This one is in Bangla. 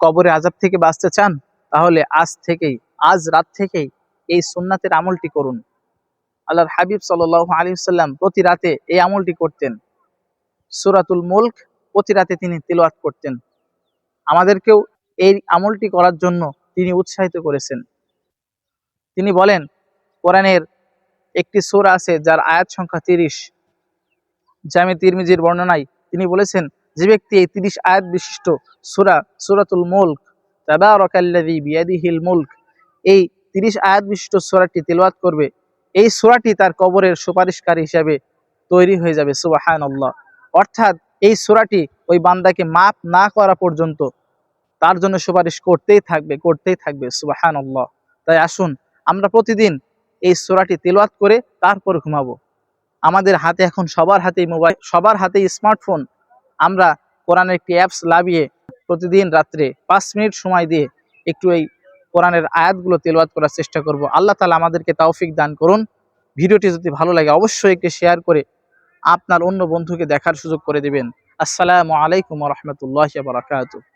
কবরে আযাব থেকে বাঁচতে চান তাহলে আজ রাত থেকেই এই সুন্নাতের আমলটি করুন। আল্লাহর হাবিব সাল্লাল্লাহু আলাইহি ওয়াসাল্লাম প্রতি রাতে এই আমলটি করতেন। সূরাতুল মুলক প্রতি রাতে তিনি তিলাওয়াত করতেন। আমাদেরকেও এই আমলটি করার জন্য তিনি উৎসাহিত করেছেন। তিনি বলেন, কোরআনের একটি সূরা আছে যার আয়াত সংখ্যা 30। জামে তিরমিজির বর্ণনায় তিনি বলেছেন, যে ব্যক্তি এই 30 আয়াত বিশিষ্ট সূরাতুল মুলক, তাবারাকাল্লাযী বিয়াদিহিল মুলক, এই 30 আয়াত বিশিষ্ট সূরাটি তিলাওয়াত করবে, এই সূরাটি তার কবরের সুপারিশকারী হিসেবে তৈরি হয়ে যাবে। সুবহানাল্লাহ। অর্থাৎ এই সূরাটি ওই বান্দাকে মাফ না করা পর্যন্ত তার জন্য সুপারিশ করতেই থাকবে। সুবহানাল্লাহ। তাই আসুন আমরা প্রতিদিন এই সূরাটি তিলাওয়াত করে তারপর ঘুমাবো। আমাদের হাতে এখন সবার হাতেই মোবাইল, সবার হাতেই স্মার্টফোন। আমরা কোরআনের একটি অ্যাপস লাভিয়ে প্রতিদিন রাত্রে 5 মিনিট সময় দিয়ে একটু এই কোরআনের আয়াতগুলো তিলাওয়াত করার চেষ্টা করব। আল্লাহ তাআলা আমাদেরকে তৌফিক দান করুন। ভিডিওটি যদি ভালো লাগে অবশ্যই একটি শেয়ার করে আপনার অন্য বন্ধুকে দেখার সুযোগ করে দিবেন। আসসালামু আলাইকুম ওয়া রাহমাতুল্লাহি ওয়া বারাকাতুহু।